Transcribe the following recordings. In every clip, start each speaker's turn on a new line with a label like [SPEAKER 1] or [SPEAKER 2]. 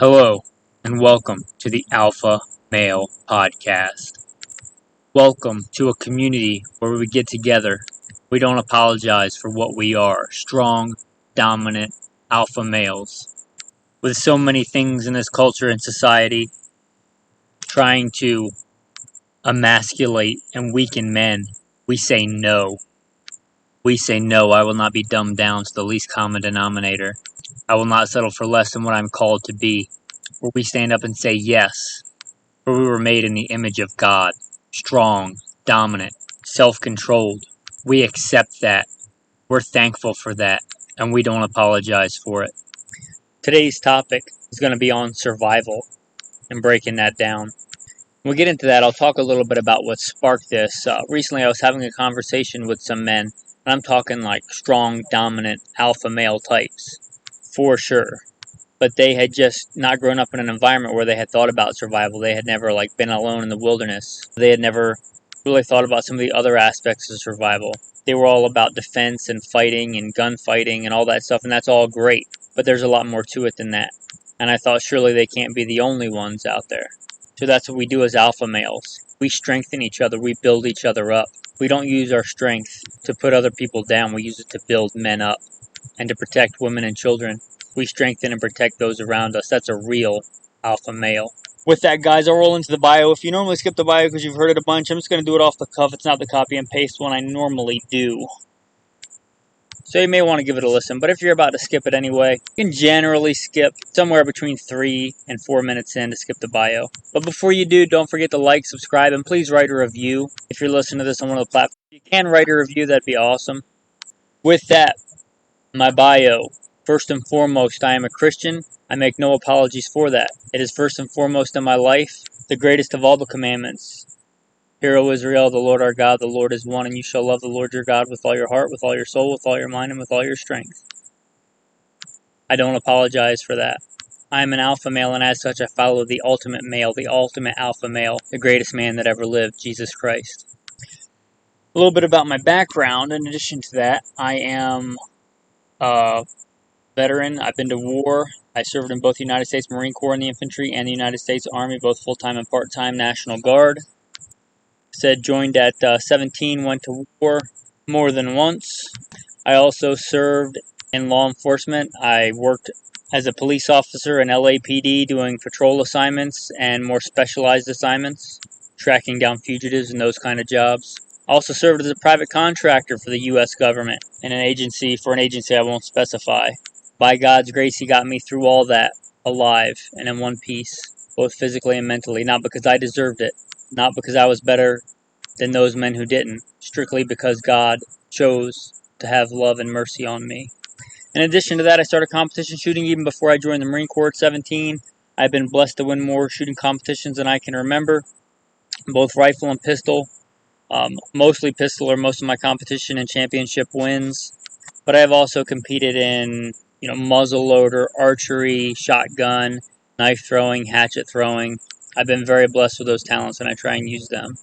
[SPEAKER 1] Hello, and welcome to the Alpha Male Podcast. Welcome to a community where we get together. We don't apologize for what we are. Strong, dominant alpha males. With so many things in this culture and society trying to emasculate and weaken men, we say no. We say no. I will not be dumbed down to the least common denominator. I will not settle for less than what I'm called to be. Where we stand up and say yes. For we were made in the image of God, strong, dominant, self-controlled. We accept that. We're thankful for that, and we don't apologize for it. Today's topic is going to be on survival and breaking that down. When we get into that, I'll talk a little bit about what sparked this. Recently, I was having a conversation with some men, and I'm talking like strong, dominant, alpha male types, for sure. But they had just not grown up in an environment where they had thought about survival. They had never been alone in the wilderness. They had never really thought about some of the other aspects of survival. They were all about defense and fighting and gunfighting and all that stuff, and that's all great. But there's a lot more to it than that. And I thought surely they can't be the only ones out there. So that's what we do as alpha males. We strengthen each other. We build each other up. We don't use our strength to put other people down. We use it to build men up and to protect women and children. We strengthen and protect those around us. That's a real alpha male. With that, guys, I'll roll into the bio. If you normally skip the bio because you've heard it a bunch, I'm just going to do it off the cuff. It's not the copy and paste one I normally do. So you may want to give it a listen, but if you're about to skip it anyway, you can generally skip somewhere between 3 and 4 minutes in to skip the bio. But before you do, don't forget to like, subscribe, and please write a review. If you're listening to this on one of the platforms, if you can write a review, that'd be awesome. With that, my bio. First and foremost, I am a Christian. I make no apologies for that. It is first and foremost in my life, the greatest of all the commandments. Hear, O Israel, the Lord our God, the Lord is one, and you shall love the Lord your God with all your heart, with all your soul, with all your mind, and with all your strength. I don't apologize for that. I am an alpha male, and as such I follow the ultimate male, the ultimate alpha male, the greatest man that ever lived, Jesus Christ. A little bit about my background. In addition to that, I am veteran. I've been to war. I served in both the United States Marine Corps in the infantry and the United States Army, both full-time and part-time National Guard. Joined at 17, went to war more than once. I also served in law enforcement. I worked as a police officer in LAPD doing patrol assignments and more specialized assignments, tracking down fugitives and those kind of jobs. Also served as a private contractor for the U.S. government in an agency I won't specify. By God's grace, He got me through all that alive and in one piece, both physically and mentally. Not because I deserved it, not because I was better than those men who didn't, strictly because God chose to have love and mercy on me. In addition to that, I started competition shooting even before I joined the Marine Corps at 17. I've been blessed to win more shooting competitions than I can remember, both rifle and pistol. Mostly pistol are most of my competition and championship wins. But I have also competed in muzzle loader, archery, shotgun, knife throwing, hatchet throwing. I've been very blessed with those talents, and I try and use them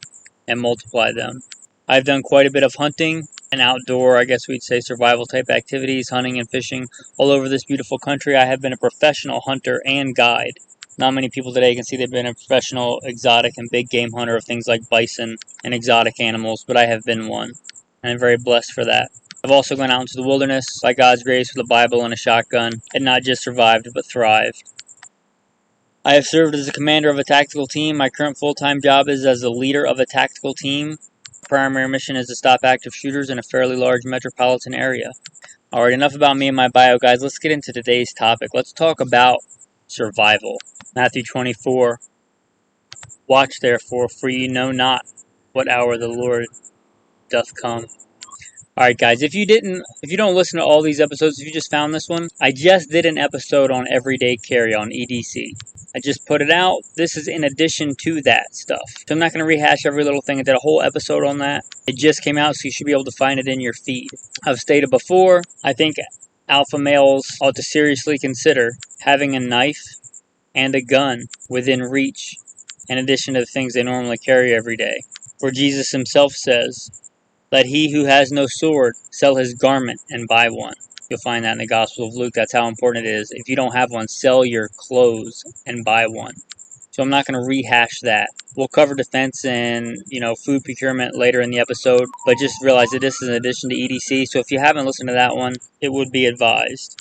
[SPEAKER 1] and multiply them. I've done quite a bit of hunting and outdoor, I guess we'd say, survival type activities, hunting and fishing all over this beautiful country. I have been a professional hunter and guide. Not many people today can see they've been a professional, exotic, and big game hunter of things like bison and exotic animals, but I have been one, and I'm very blessed for that. I've also gone out into the wilderness, by God's grace, with a Bible and a shotgun, and not just survived, but thrived. I have served as a commander of a tactical team. My current full-time job is as a leader of a tactical team. Primary mission is to stop active shooters in a fairly large metropolitan area. Alright, enough about me and my bio, guys. Let's get into today's topic. Let's talk about survival. Matthew 24. Watch therefore, for ye know not what hour the Lord doth come. Alright, guys, if you don't listen to all these episodes, if you just found this one, I just did an episode on everyday carry on EDC. I just put it out. This is in addition to that stuff. So I'm not going to rehash every little thing. I did a whole episode on that. It just came out, so you should be able to find it in your feed. I've stated before, I think alpha males ought to seriously consider having a knife and a gun within reach, in addition to the things they normally carry every day. Where Jesus himself says, "Let he who has no sword sell his garment and buy one." You'll find that in the Gospel of Luke. That's how important it is. If you don't have one, sell your clothes and buy one. So I'm not going to rehash that. We'll cover defense and, food procurement later in the episode, but just realize that this is in addition to EDC. So if you haven't listened to that one, it would be advised.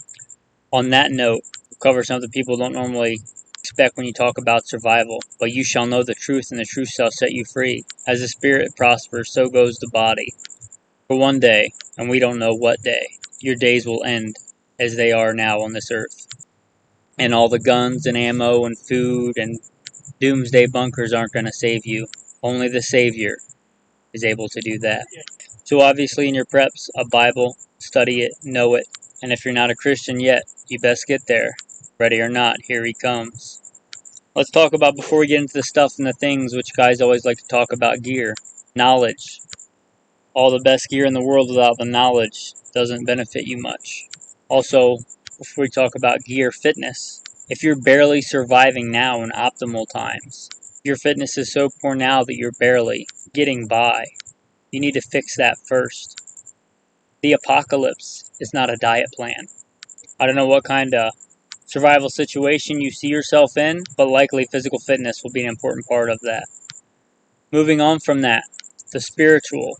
[SPEAKER 1] On that note, we'll cover something people don't normally expect when you talk about survival. But you shall know the truth, and the truth shall set you free. As the spirit prospers, so goes the body. For one day, and we don't know what day, your days will end as they are now on this earth. And all the guns and ammo and food and doomsday bunkers aren't going to save you. Only the Savior is able to do that. So obviously in your preps, a Bible, study it, know it. And if you're not a Christian yet, you best get there. Ready or not, here he comes. Let's talk about, before we get into the stuff and the things, which guys always like to talk about, gear. Knowledge. All the best gear in the world without the knowledge doesn't benefit you much. Also, before we talk about gear, fitness. If you're barely surviving now in optimal times, your fitness is so poor now that you're barely getting by. You need to fix that first. The apocalypse is not a diet plan. I don't know what kind of survival situation you see yourself in, but likely physical fitness will be an important part of that. Moving on from that, the spiritual,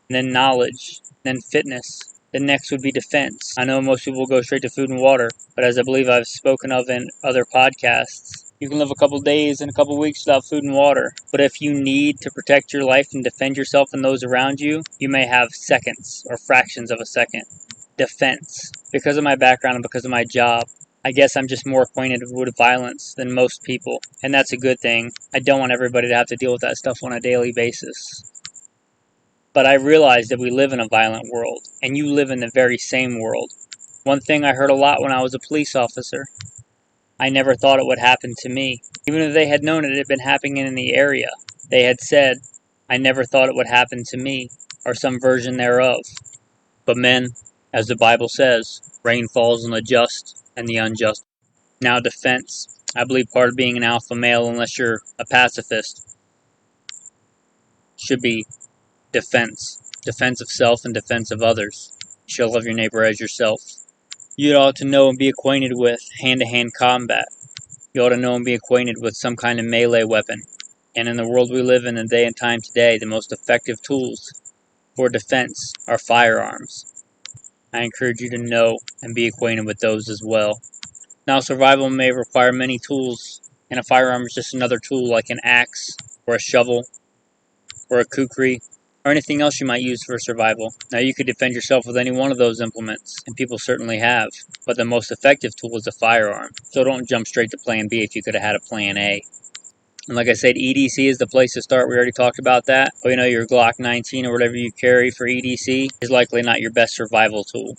[SPEAKER 1] then knowledge, then fitness. The next would be defense. I know most people will go straight to food and water, but as I believe I've spoken of in other podcasts, you can live a couple days and a couple weeks without food and water. But if you need to protect your life and defend yourself and those around you, you may have seconds or fractions of a second. Defense. Because of my background and because of my job, I guess I'm just more acquainted with violence than most people, and that's a good thing. I don't want everybody to have to deal with that stuff on a daily basis. But I realize that we live in a violent world, and you live in the very same world. One thing I heard a lot when I was a police officer, I never thought it would happen to me. Even if they had known it had been happening in the area, they had said, I never thought it would happen to me, or some version thereof. But men, as the Bible says, rain falls on the just and the unjust. Now defense. I believe part of being an alpha male, unless you're a pacifist, should be defense. Defense of self and defense of others. You shall love your neighbor as yourself. You ought to know and be acquainted with hand-to-hand combat. You ought to know and be acquainted with some kind of melee weapon. And in the world we live in the day and time today, the most effective tools for defense are firearms. I encourage you to know and be acquainted with those as well. Now, survival may require many tools, and a firearm is just another tool like an axe or a shovel or a kukri, or anything else you might use for survival. Now, you could defend yourself with any one of those implements, and people certainly have, but the most effective tool is a firearm. So don't jump straight to plan B if you could have had a plan A. And like I said, EDC is the place to start. We already talked about that. But your Glock 19 or whatever you carry for EDC is likely not your best survival tool.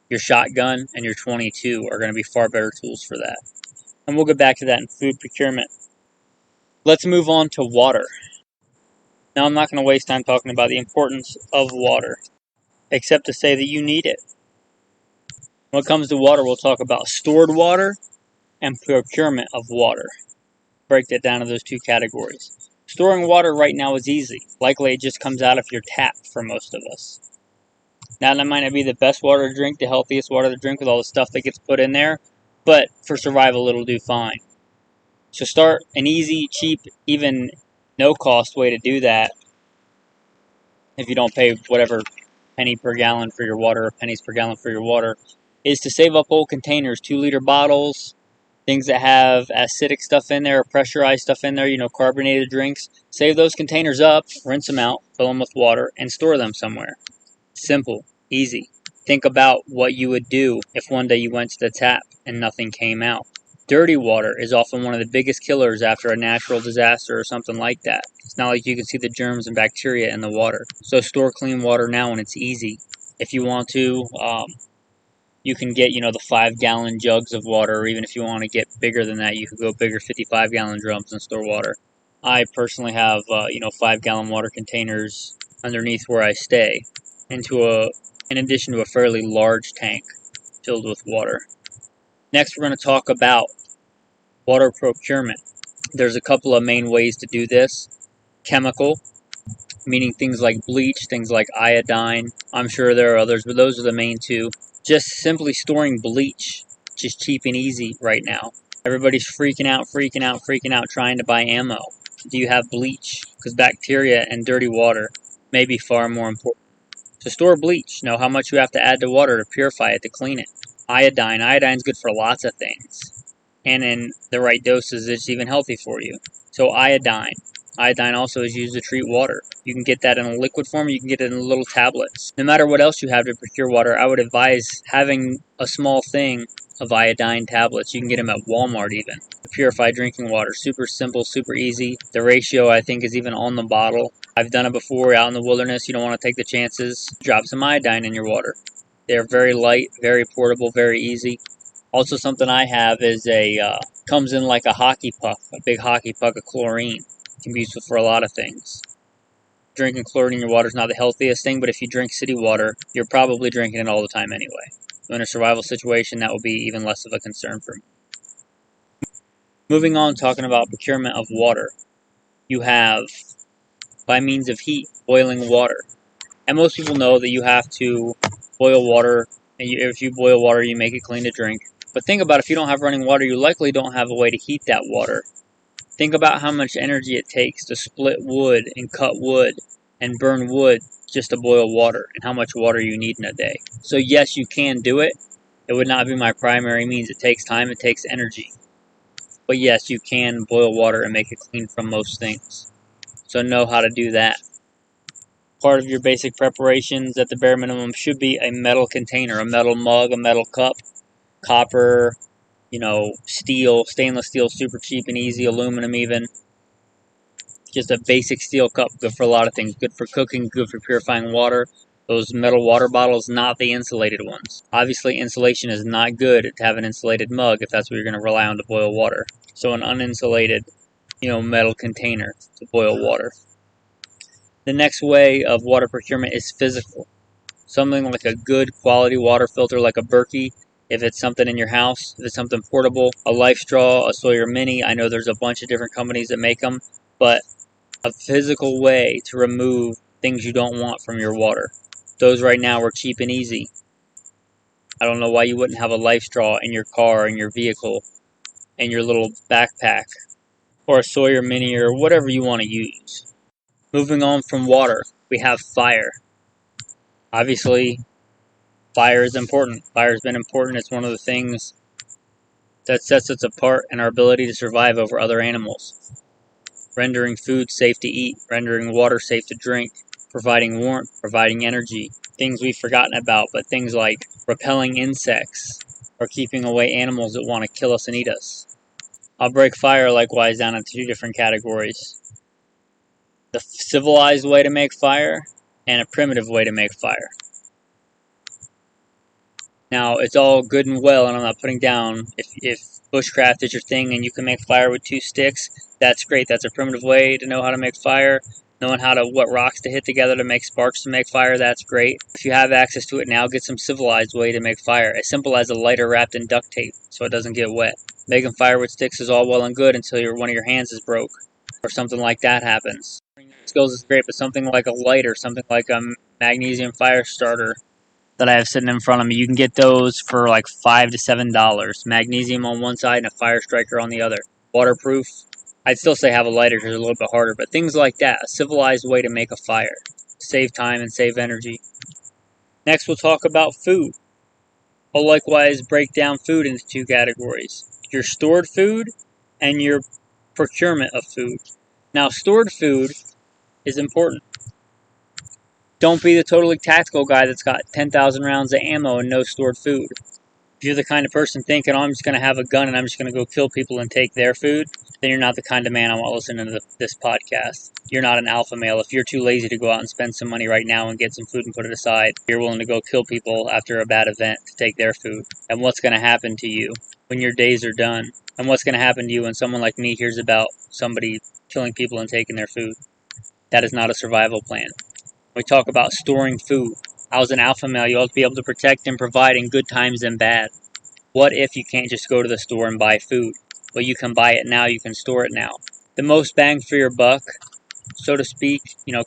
[SPEAKER 1] Your shotgun and your 22 are going to be far better tools for that. And we'll get back to that in food procurement. Let's move on to water. Now, I'm not going to waste time talking about the importance of water, except to say that you need it. When it comes to water, we'll talk about stored water and procurement of water. Break that down to those two categories. Storing water right now is easy. Likely it just comes out of your tap for most of us. Now, that might not be the best water to drink, the healthiest water to drink with all the stuff that gets put in there, but for survival it'll do fine. So start an easy, cheap, even no-cost way to do that, if you don't pay whatever penny per gallon for your water or pennies per gallon for your water, is to save up old containers, 2-liter bottles, things that have acidic stuff in there, or pressurized stuff in there, carbonated drinks. Save those containers up, rinse them out, fill them with water, and store them somewhere. Simple, easy. Think about what you would do if one day you went to the tap and nothing came out. Dirty water is often one of the biggest killers after a natural disaster or something like that. It's not like you can see the germs and bacteria in the water. So store clean water now, and it's easy. If you want to, you can get, the 5-gallon jugs of water, or even if you want to get bigger than that, you could go bigger 55-gallon drums and store water. I personally have, 5-gallon water containers underneath where I stay, in addition to a fairly large tank filled with water. Next, we're going to talk about water procurement. There's a couple of main ways to do this. Chemical, meaning things like bleach, things like iodine. I'm sure there are others, but those are the main two. Just simply storing bleach, just cheap and easy right now. Everybody's freaking out, trying to buy ammo. Do you have bleach? Because bacteria and dirty water may be far more important. To store bleach, know how much you have to add to water to purify it, to clean it. Iodine. Iodine's good for lots of things. And in the right doses, it's even healthy for you. So iodine. Iodine also is used to treat water. You can get that in a liquid form, you can get it in little tablets. No matter what else you have to procure water, I would advise having a small thing of iodine tablets. You can get them at Walmart even. Purify drinking water. Super simple, super easy. The ratio, I think, is even on the bottle. I've done it before out in the wilderness. You don't want to take the chances. Drop some iodine in your water. They're very light, very portable, very easy. Also, something I have is comes in like a hockey puck, a big hockey puck of chlorine. It can be useful for a lot of things. Drinking chlorine in your water is not the healthiest thing, but if you drink city water, you're probably drinking it all the time anyway. So in a survival situation, that will be even less of a concern for me. Moving on, talking about procurement of water. You have, by means of heat, boiling water. And most people know that you have to boil water, and if you boil water, you make it clean to drink. But think about if you don't have running water, you likely don't have a way to heat that water. Think about how much energy it takes to split wood and cut wood and burn wood just to boil water, and how much water you need in a day. So yes, you can do it. It would not be my primary means. It takes time, it takes energy. But yes, you can boil water and make it clean from most things. So know how to do that. Part of your basic preparations at the bare minimum should be a metal container, a metal mug, a metal cup, copper, steel, stainless steel, super cheap and easy, aluminum even. Just a basic steel cup, good for a lot of things. Good for cooking, good for purifying water. Those metal water bottles, not the insulated ones. Obviously, insulation is not good to have an insulated mug if that's what you're going to rely on to boil water. So an uninsulated, metal container to boil water. The next way of water procurement is physical. Something like a good quality water filter like a Berkey, if it's something in your house, if it's something portable, a Life Straw, a Sawyer Mini. I know there's a bunch of different companies that make them, but a physical way to remove things you don't want from your water. Those right now are cheap and easy. I don't know why you wouldn't have a Life Straw in your car, in your vehicle, in your little backpack, or a Sawyer Mini, or whatever you want to use. Moving on from water, we have fire. Obviously, fire is important. Fire's been important. It's one of the things that sets us apart in our ability to survive over other animals. Rendering food safe to eat, rendering water safe to drink, providing warmth, providing energy. Things we've forgotten about, but things like repelling insects or keeping away animals that want to kill us and eat us. I'll break fire likewise down into two different categories. The civilized way to make fire and a primitive way to make fire. Now, it's all good and well, and I'm not putting down, if bushcraft is your thing and you can make fire with 2 sticks, that's great. That's a primitive way to know how to make fire. Knowing what rocks to hit together to make sparks to make fire, that's great. If you have access to it now, get some civilized way to make fire. As simple as a lighter wrapped in duct tape so it doesn't get wet. Making fire with sticks is all well and good until one of your hands is broke or something like that happens. Skills is great, but something like a lighter, something like a magnesium fire starter that I have sitting in front of me, you can get those for like $5 to $7. Magnesium on one side and a fire striker on the other. Waterproof. I'd still say have a lighter because it's a little bit harder, but things like that. A civilized way to make a fire. Save time and save energy. Next, we'll talk about food. I'll likewise break down food into 2 categories. Your stored food and your procurement of food. Now, stored food is important. Don't be the totally tactical guy that's got 10,000 rounds of ammo and no stored food. If you're the kind of person thinking, I'm just going to have a gun and I'm just going to go kill people and take their food, then you're not the kind of man I want listening to this podcast. You're not an alpha male. If you're too lazy to go out and spend some money right now and get some food and put it aside, you're willing to go kill people after a bad event to take their food. And what's going to happen to you when your days are done? And what's going to happen to you when someone like me hears about somebody killing people and taking their food? That is not a survival plan. We talk about storing food. As an alpha male, you ought to be able to protect and provide in good times and bad. What if you can't just go to the store and buy food? Well, you can buy it now, you can store it now. The most bang for your buck so to speak,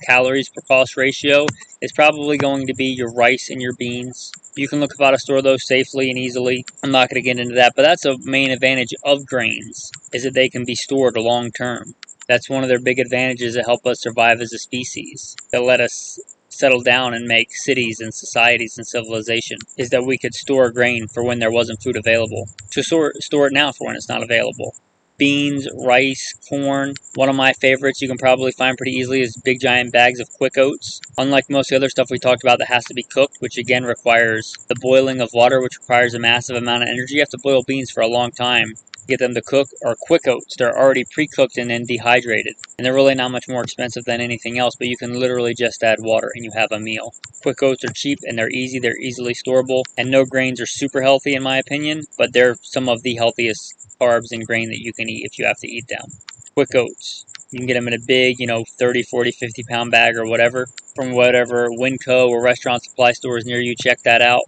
[SPEAKER 1] calories per cost ratio, is probably going to be your rice and your beans. You can look up how to store those safely and easily. I'm not going to get into that, but that's a main advantage of grains, is that they can be stored long term. That's one of their big advantages that help us survive as a species, that let us settle down and make cities and societies and civilization, is that we could store grain for when there wasn't food available. To store it now for when it's not available. Beans, rice, corn. One of my favorites you can probably find pretty easily is big giant bags of quick oats. Unlike most of the other stuff we talked about that has to be cooked, which again requires the boiling of water, which requires a massive amount of energy. You have to boil beans for a long time to get them to cook, or quick oats. They're already pre-cooked and then dehydrated. And they're really not much more expensive than anything else, but you can literally just add water and you have a meal. Quick oats are cheap and they're easy, they're easily storable, and no grains are super healthy in my opinion, but they're some of the healthiest carbs and grain that you can eat if you have to eat them. Quick oats. You can get them in a big, 30, 40, 50 pound bag or whatever from whatever Winco or restaurant supply stores near you. Check that out.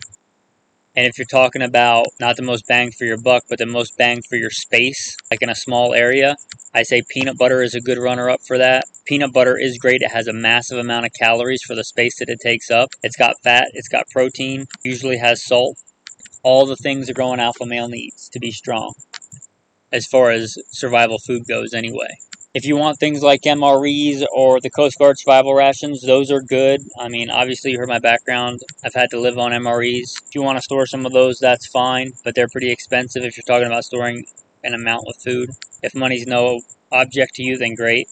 [SPEAKER 1] And if you're talking about not the most bang for your buck, but the most bang for your space, like in a small area, I say peanut butter is a good runner-up for that. Peanut butter is great. It has a massive amount of calories for the space that it takes up. It's got fat. It's got protein. Usually has salt. All the things a growing alpha male needs to be strong, as far as survival food goes anyway. If you want things like MREs or the Coast Guard survival rations, those are good. I mean, obviously you heard my background. I've had to live on MREs. If you want to store some of those, that's fine, but they're pretty expensive if you're talking about storing an amount of food. If money's no object to you, then great.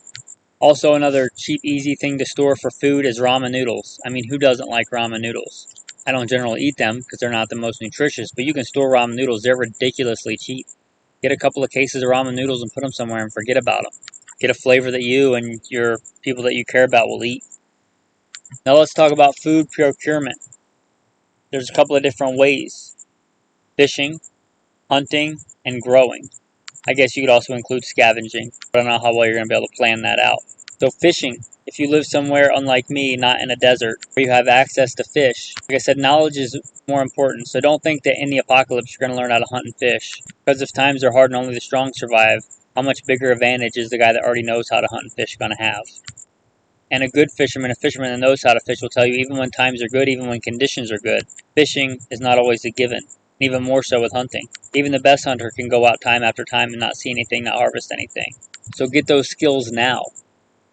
[SPEAKER 1] Also, another cheap, easy thing to store for food is ramen noodles. I mean, who doesn't like ramen noodles? I don't generally eat them because they're not the most nutritious, but you can store ramen noodles. They're ridiculously cheap. Get a couple of cases of ramen noodles and put them somewhere and forget about them. Get a flavor that you and your people that you care about will eat. Now let's talk about food procurement. There's a couple of different ways. Fishing, hunting, and growing. I guess you could also include scavenging, but I don't know how well you're going to be able to plan that out. So fishing. If you live somewhere, unlike me, not in a desert, where you have access to fish, like I said, knowledge is more important. So don't think that in the apocalypse you're going to learn how to hunt and fish. Because if times are hard and only the strong survive, how much bigger advantage is the guy that already knows how to hunt and fish going to have? And a good fisherman, a fisherman that knows how to fish, will tell you even when times are good, even when conditions are good, fishing is not always a given. Even more so with hunting. Even the best hunter can go out time after time and not see anything, not harvest anything. So get those skills now.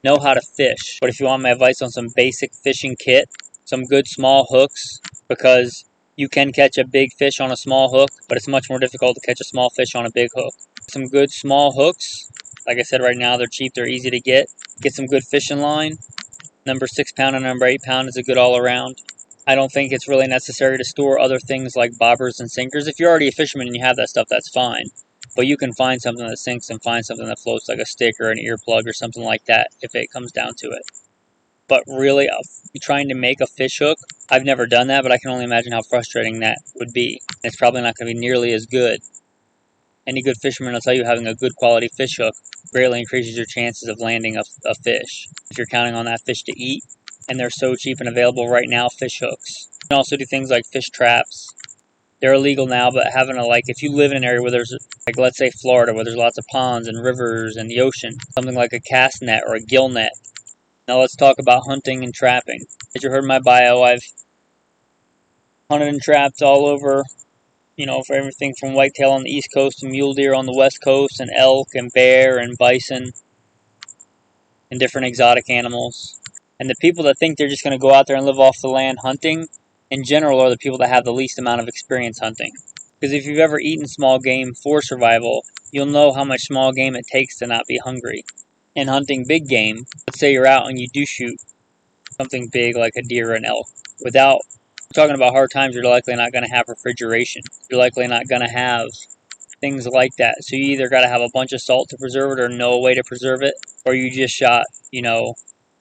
[SPEAKER 1] Know how to fish. But if you want my advice on some basic fishing kit, some good small hooks, because you can catch a big fish on a small hook, but it's much more difficult to catch a small fish on a big hook. Some good small hooks. Like I said, right now they're cheap, they're easy to get. Get some good fishing line. Number 6 pound and number 8 pound is a good all around. I don't think it's really necessary to store other things like bobbers and sinkers. If you're already a fisherman and you have that stuff, that's fine. But you can find something that sinks and find something that floats, like a stick or an earplug or something like that if it comes down to it. But really, trying to make a fish hook, I've never done that, but I can only imagine how frustrating that would be. It's probably not going to be nearly as good. Any good fisherman will tell you having a good quality fish hook greatly increases your chances of landing a fish. If you're counting on that fish to eat, and they're so cheap and available right now, fish hooks. You can also do things like fish traps. They're illegal now, but having if you live in an area where there's, let's say Florida, where there's lots of ponds and rivers and the ocean, something like a cast net or a gill net. Now let's talk about hunting and trapping. As you heard in my bio, I've hunted and trapped all over, for everything from whitetail on the East Coast to mule deer on the West Coast, and elk and bear and bison and different exotic animals. And the people that think they're just going to go out there and live off the land hunting, in general, are the people that have the least amount of experience hunting. Because if you've ever eaten small game for survival, you'll know how much small game it takes to not be hungry. And hunting big game, let's say you're out and you do shoot something big like a deer or an elk, without talking about hard times, you're likely not going to have refrigeration. You're likely not going to have things like that. So you either got to have a bunch of salt to preserve it or no way to preserve it, or you just shot,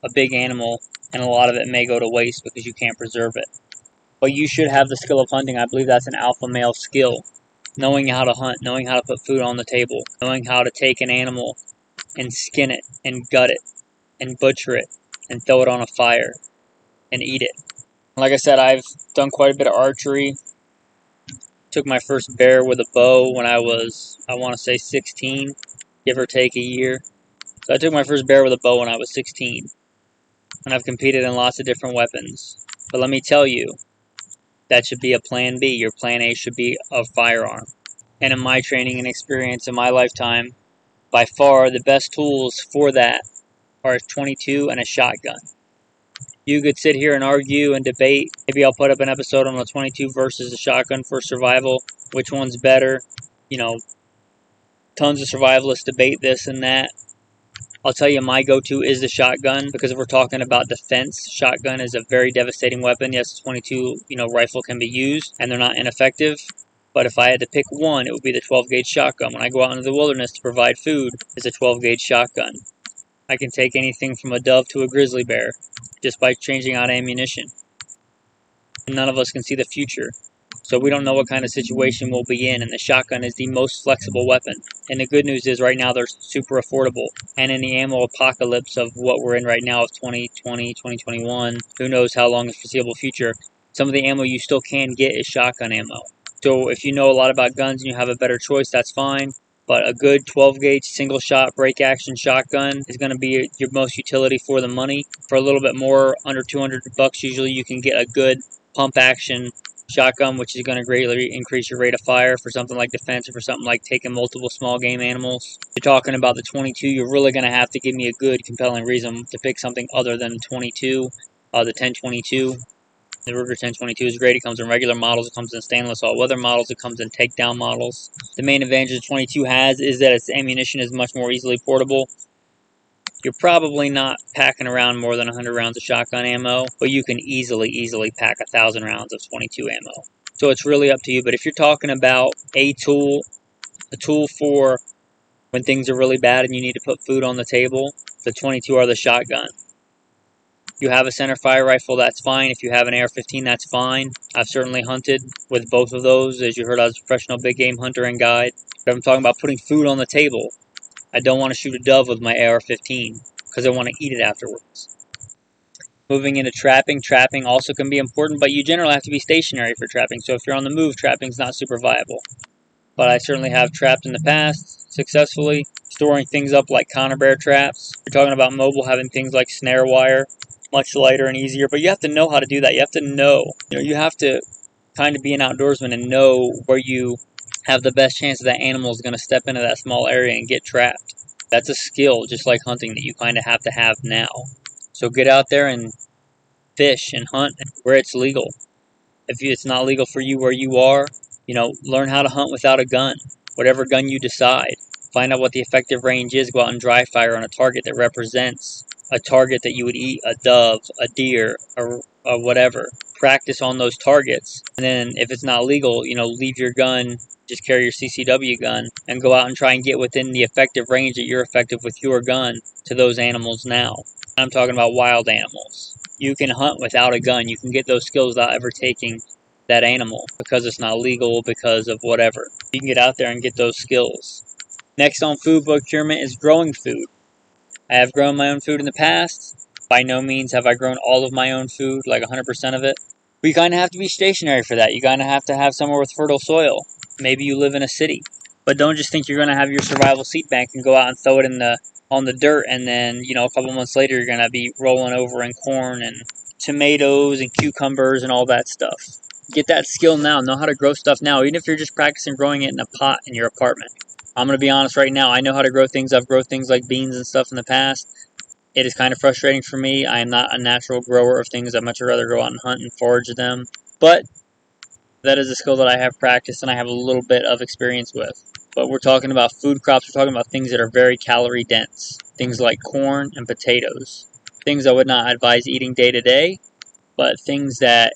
[SPEAKER 1] a big animal and a lot of it may go to waste because you can't preserve it. But you should have the skill of hunting. I believe that's an alpha male skill. Knowing how to hunt, knowing how to put food on the table, knowing how to take an animal and skin it and gut it and butcher it and throw it on a fire and eat it. Like I said, I've done quite a bit of archery. Took my first bear with a bow when I was, I want to say 16, give or take a year. So I took my first bear with a bow when I was 16, and I've competed in lots of different weapons. But let me tell you, that should be a plan B. Your plan A should be a firearm. And in my training and experience in my lifetime, by far the best tools for that are a .22 and a shotgun. You could sit here and argue and debate. Maybe I'll put up an episode on a .22 versus a shotgun for survival. Which one's better? You know, tons of survivalists debate this and that. I'll tell you my go-to is the shotgun, because if we're talking about defense, shotgun is a very devastating weapon. Yes, a .22 rifle can be used, and they're not ineffective. But if I had to pick one, it would be the 12-gauge shotgun. When I go out into the wilderness to provide food, it's a 12-gauge shotgun. I can take anything from a dove to a grizzly bear just by changing out ammunition. And none of us can see the future, so we don't know what kind of situation we'll be in, and the shotgun is the most flexible weapon. And the good news is right now they're super affordable. And in the ammo apocalypse of what we're in right now of 2020, 2021, who knows how long the foreseeable future, some of the ammo you still can get is shotgun ammo. So if you know a lot about guns and you have a better choice, that's fine. But a good 12-gauge single-shot break-action shotgun is going to be your most utility for the money. For a little bit more, under $200 bucks, usually you can get a good pump-action shotgun, which is going to greatly increase your rate of fire for something like defense or for something like taking multiple small game animals. If you're talking about the .22, you're really going to have to give me a good, compelling reason to pick something other than .22, the 1022. The Ruger 1022 is great. It comes in regular models, it comes in stainless all-weather models, it comes in takedown models. The main advantage the 22 has is that its ammunition is much more easily portable. You're probably not packing around more than 100 rounds of shotgun ammo, but you can easily pack 1,000 rounds of 22 ammo. So it's really up to you, but if you're talking about a tool for when things are really bad and you need to put food on the table, the 22 or the shotgun. If you have a centerfire rifle, that's fine. If you have an AR-15, that's fine. I've certainly hunted with both of those. As you heard, I was a professional big game hunter and guide. But I'm talking about putting food on the table. I don't want to shoot a dove with my AR-15 because I want to eat it afterwards. Moving into trapping. Trapping also can be important, but you generally have to be stationary for trapping. So if you're on the move, trapping's not super viable. But I certainly have trapped in the past successfully, storing things up like conifer bear traps. You're talking about mobile, having things like snare wire, much lighter and easier, but you have to know how to do that. You have to know. You have to kind of be an outdoorsman and know where you have the best chance that animal is going to step into that small area and get trapped. That's a skill, just like hunting, that you kind of have to have now. So get out there and fish and hunt where it's legal. If it's not legal for you where you are, learn how to hunt without a gun. Whatever gun you decide. Find out what the effective range is. Go out and dry fire on a target that represents a target that you would eat, a dove, a deer, or whatever. Practice on those targets. And then if it's not legal, leave your gun, just carry your CCW gun, and go out and try and get within the effective range that you're effective with your gun to those animals now. I'm talking about wild animals. You can hunt without a gun. You can get those skills without ever taking that animal because it's not legal, because of whatever. You can get out there and get those skills. Next on food procurement is growing food. I have grown my own food in the past. By no means have I grown all of my own food, like 100% of it. But you kind of have to be stationary for that. You kind of have to have somewhere with fertile soil. Maybe you live in a city. But don't just think you're going to have your survival seed bank and go out and throw it on the dirt, and then, a couple months later you're going to be rolling over in corn and tomatoes and cucumbers and all that stuff. Get that skill now. Know how to grow stuff now, even if you're just practicing growing it in a pot in your apartment. I'm going to be honest right now. I know how to grow things. I've grown things like beans and stuff in the past. It is kind of frustrating for me. I am not a natural grower of things. I'd much rather go out and hunt and forage them. But that is a skill that I have practiced and I have a little bit of experience with. But we're talking about food crops. We're talking about things that are very calorie dense. Things like corn and potatoes. Things I would not advise eating day to day, but things that,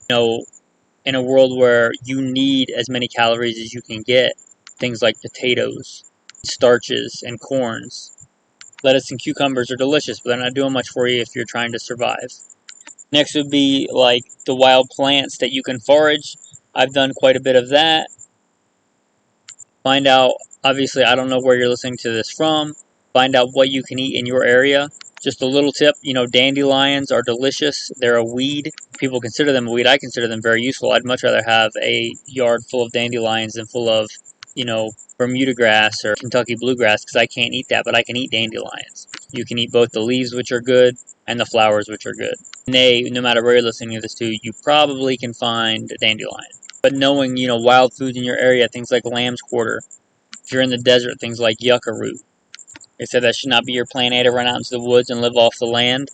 [SPEAKER 1] in a world where you need as many calories as you can get, things like potatoes, starches, and corns. Lettuce and cucumbers are delicious, but they're not doing much for you if you're trying to survive. Next would be like the wild plants that you can forage. I've done quite a bit of that. Find out, obviously, I don't know where you're listening to this from. Find out what you can eat in your area. Just a little tip, dandelions are delicious. They're a weed. People consider them a weed. I consider them very useful. I'd much rather have a yard full of dandelions than full of Bermuda grass or Kentucky bluegrass because I can't eat that, but I can eat dandelions. You can eat both the leaves, which are good, and the flowers, which are good. No matter where you're listening to this to, you probably can find dandelion. But knowing, wild foods in your area, things like lamb's quarter. If you're in the desert, things like yucca root. They said that should not be your plan A to run out into the woods and live off the land.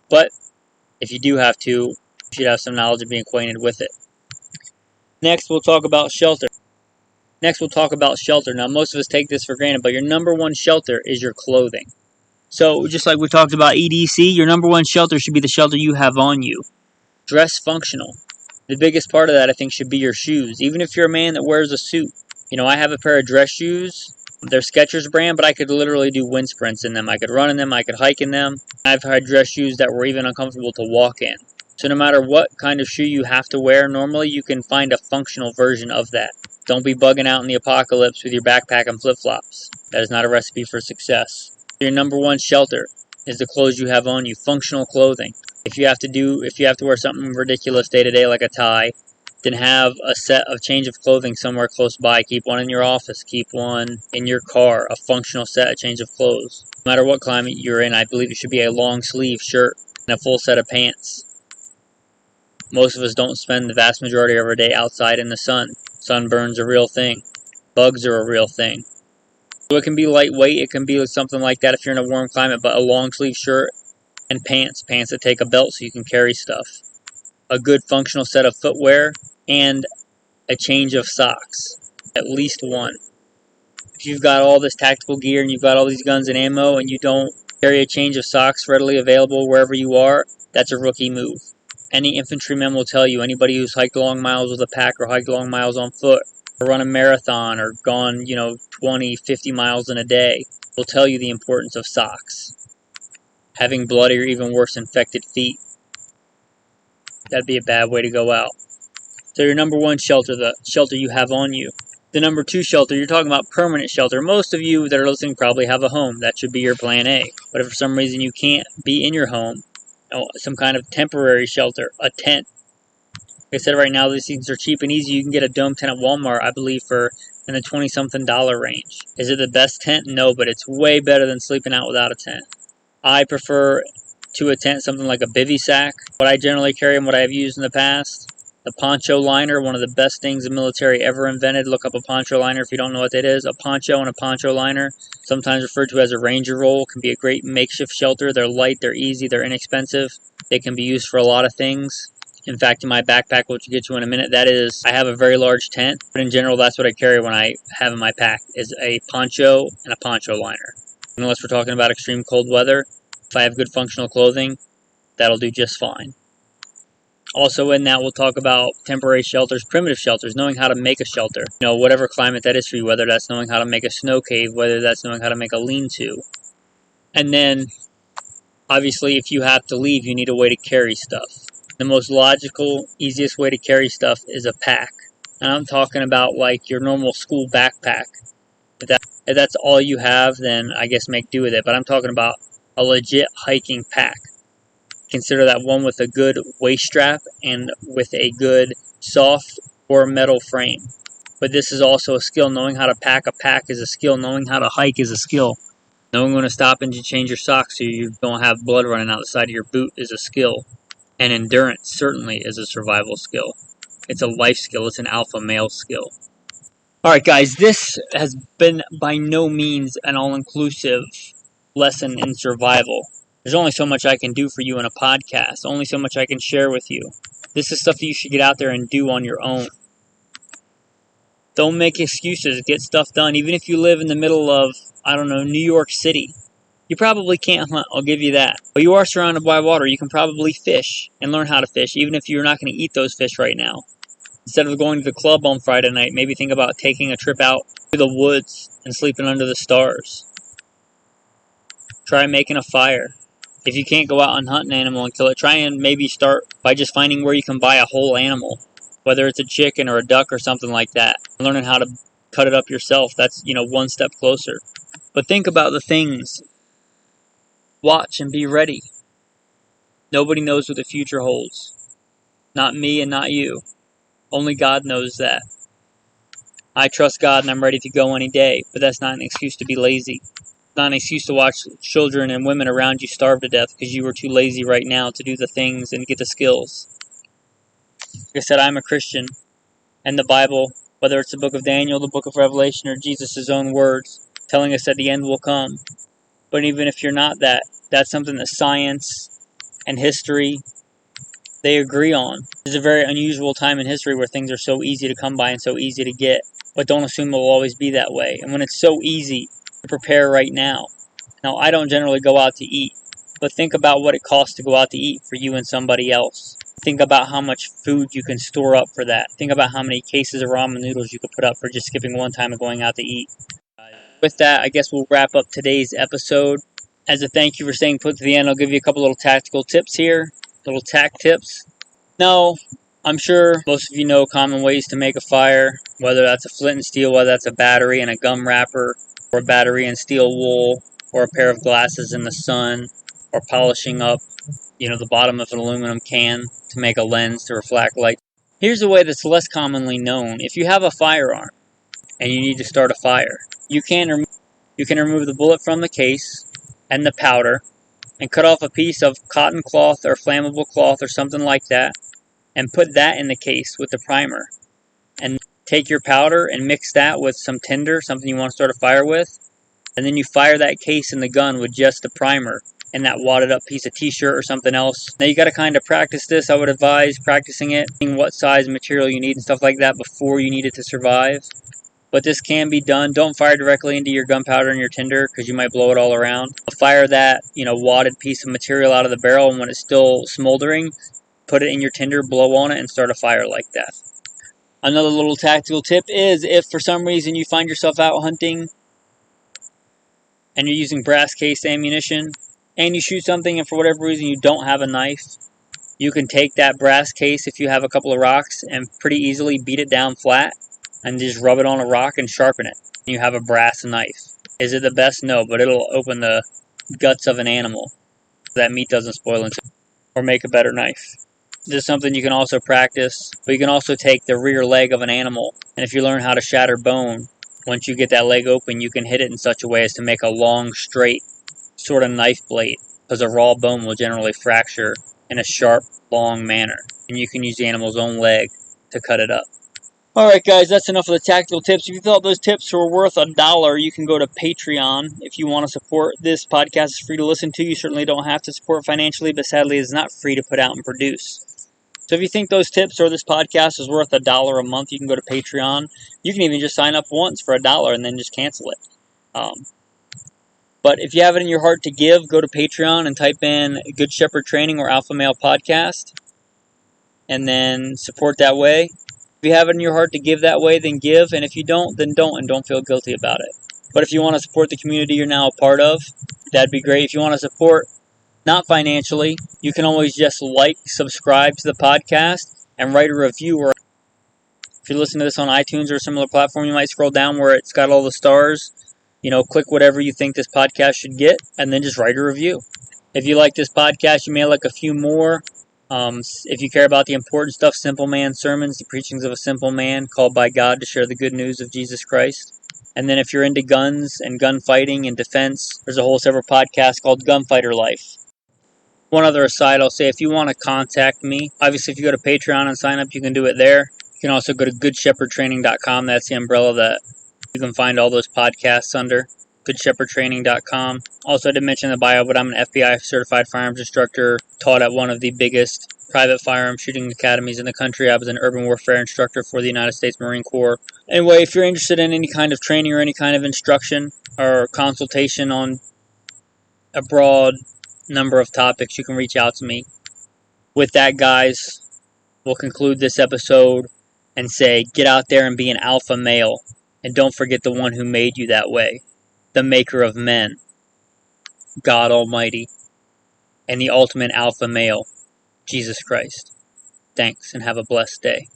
[SPEAKER 1] But if you do have to, you should have some knowledge and be acquainted with it. Next, we'll talk about shelter. Now, most of us take this for granted, but your number one shelter is your clothing. So, just like we talked about EDC, your number one shelter should be the shelter you have on you. Dress functional. The biggest part of that, I think, should be your shoes. Even if you're a man that wears a suit. I have a pair of dress shoes. They're Skechers brand, but I could literally do wind sprints in them. I could run in them. I could hike in them. I've had dress shoes that were even uncomfortable to walk in. So no matter what kind of shoe you have to wear normally, you can find a functional version of that. Don't be bugging out in the apocalypse with your backpack and flip-flops. That is not a recipe for success. Your number one shelter is the clothes you have on you, functional clothing. If you have to wear something ridiculous day to day like a tie, then have a set of change of clothing somewhere close by. Keep one in your office, keep one in your car, a functional set, a change of clothes. No matter what climate you're in, I believe it should be a long sleeve shirt and a full set of pants. Most of us don't spend the vast majority of our day outside in the sun. Sunburn's a real thing. Bugs are a real thing. So it can be lightweight, it can be something like that if you're in a warm climate, but a long sleeve shirt and pants that take a belt so you can carry stuff. A good functional set of footwear, and a change of socks. At least one. If you've got all this tactical gear and you've got all these guns and ammo and you don't carry a change of socks readily available wherever you are, that's a rookie move. Any infantryman will tell you, anybody who's hiked long miles with a pack or hiked long miles on foot or run a marathon or gone, 20, 50 miles in a day will tell you the importance of socks. Having bloody or even worse infected feet, that'd be a bad way to go out. So your number one shelter, the shelter you have on you. The number two shelter, you're talking about permanent shelter. Most of you that are listening probably have a home. That should be your plan A. But if for some reason you can't be in your home, some kind of temporary shelter, a tent. Like I said, right now these things are cheap and easy. You can get a dome tent at Walmart, I believe, for in the $20-something range. Is it the best tent? No, but it's way better than sleeping out without a tent. I prefer to a tent something like a bivy sack. What I generally carry and what I have used in the past. The poncho liner, one of the best things the military ever invented. Look up a poncho liner if you don't know what that is. A poncho and a poncho liner, sometimes referred to as a ranger roll, can be a great makeshift shelter. They're light, they're easy, they're inexpensive. They can be used for a lot of things. In fact, in my backpack, which we'll get to in a minute, I have a very large tent. But in general, that's what I carry when I have in my pack, is a poncho and a poncho liner. Unless we're talking about extreme cold weather, if I have good functional clothing, that'll do just fine. Also in that, we'll talk about temporary shelters, primitive shelters, knowing how to make a shelter. Whatever climate that is for you, whether that's knowing how to make a snow cave, whether that's knowing how to make a lean-to. And then, obviously, if you have to leave, you need a way to carry stuff. The most logical, easiest way to carry stuff is a pack. And I'm talking about like your normal school backpack. If that's all you have, then I guess make do with it. But I'm talking about a legit hiking pack. Consider that one with a good waist strap and with a good soft or metal frame. But this is also a skill. Knowing how to pack a pack is a skill. Knowing how to hike is a skill. Knowing when to stop and to change your socks so you don't have blood running out the side of your boot is a skill. And endurance certainly is a survival skill. It's a life skill. It's an alpha male skill. Alright guys, this has been by no means an all-inclusive lesson in survival. There's only so much I can do for you in a podcast. Only so much I can share with you. This is stuff that you should get out there and do on your own. Don't make excuses. Get stuff done. Even if you live in the middle of, New York City. You probably can't hunt, I'll give you that. But you are surrounded by water. You can probably fish and learn how to fish, even if you're not going to eat those fish right now. Instead of going to the club on Friday night, maybe think about taking a trip out to the woods and sleeping under the stars. Try making a fire. If you can't go out and hunt an animal and kill it, try and maybe start by just finding where you can buy a whole animal. Whether it's a chicken or a duck or something like that. Learning how to cut it up yourself, that's, one step closer. But think about the things. Watch and be ready. Nobody knows what the future holds. Not me and not you. Only God knows that. I trust God and I'm ready to go any day, but that's not an excuse to be lazy. It's not an excuse to watch children and women around you starve to death because you were too lazy right now to do the things and get the skills. Like I said, I'm a Christian, and the Bible, whether it's the book of Daniel, the book of Revelation, or Jesus' own words, telling us that the end will come. But even if you're not that, that's something that science and history, they agree on. It's a very unusual time in history where things are so easy to come by and so easy to get. But don't assume it will always be that way. And when it's so easy to prepare right now. Now, I don't generally go out to eat, but think about what it costs to go out to eat for you and somebody else. Think about how much food you can store up for that. Think about how many cases of ramen noodles you could put up for just skipping one time and going out to eat. With that, I guess we'll wrap up today's episode. As a thank you for staying put to the end, I'll give you a couple little tactical tips here. Little tack tips. Now, I'm sure most of you know common ways to make a fire, whether that's a flint and steel, whether that's a battery and a gum wrapper, or a battery and steel wool, or a pair of glasses in the sun, or polishing up, the bottom of an aluminum can to make a lens to reflect light. Here's a way that's less commonly known. If you have a firearm and you need to start a fire, you can remove the bullet from the case and the powder and cut off a piece of cotton cloth or flammable cloth or something like that and put that in the case with the primer. And take your powder and mix that with some tinder, something you want to start a fire with, and then you fire that case in the gun with just the primer and that wadded up piece of t-shirt or something else. Now you got to kind of practice this. I would advise practicing it, seeing what size material you need and stuff like that before you need it to survive. But this can be done. Don't fire directly into your gunpowder and your tinder because you might blow it all around. Fire that, wadded piece of material out of the barrel, and when it's still smoldering, put it in your tinder, blow on it, and start a fire like that. Another little tactical tip is if for some reason you find yourself out hunting and you're using brass case ammunition and you shoot something and for whatever reason you don't have a knife, you can take that brass case if you have a couple of rocks and pretty easily beat it down flat and just rub it on a rock and sharpen it. You have a brass knife. Is it the best? No, but it'll open the guts of an animal so that meat doesn't spoil or make a better knife. This is something you can also practice, but you can also take the rear leg of an animal, and if you learn how to shatter bone, once you get that leg open, you can hit it in such a way as to make a long, straight sort of knife blade, because a raw bone will generally fracture in a sharp, long manner, and you can use the animal's own leg to cut it up. Alright guys, that's enough of the tactical tips. If you thought those tips were worth $1, you can go to Patreon if you want to support this podcast. It's free to listen to. You certainly don't have to support financially, but sadly it's not free to put out and produce. So if you think those tips or this podcast is worth $1 a month, you can go to Patreon. You can even just sign up once for $1 and then just cancel it. But if you have it in your heart to give, go to Patreon and type in Good Shepherd Training or Alpha Male Podcast, and then support that way. If you have it in your heart to give that way, then give. And if you don't, then don't, and don't feel guilty about it. But if you want to support the community you're now a part of, that'd be great. If you want to support, not financially, you can always just subscribe to the podcast, and write a review. Or if you listen to this on iTunes or a similar platform, you might scroll down where it's got all the stars. Click whatever you think this podcast should get, and then just write a review. If you like this podcast, you may like a few more. If you care about the important stuff, Simple Man Sermons, the preachings of a simple man called by God to share the good news of Jesus Christ. And then if you're into guns and gunfighting and defense, there's a whole separate podcast called Gunfighter Life. One other aside, I'll say if you want to contact me, obviously if you go to Patreon and sign up, you can do it there. You can also go to goodshepherdtraining.com. That's the umbrella that you can find all those podcasts under. goodshepherdtraining.com. Also, I did mention in the bio, but I'm an FBI certified firearms instructor, taught at one of the biggest private firearm shooting academies in the country. I was an urban warfare instructor for the United States Marine Corps. Anyway, if you're interested in any kind of training or any kind of instruction or consultation on a broad number of topics, you can reach out to me. With that, guys, we'll conclude this episode and say, get out there and be an alpha male. And don't forget the one who made you that way. The maker of men, God Almighty, and the ultimate alpha male, Jesus Christ. Thanks, and have a blessed day.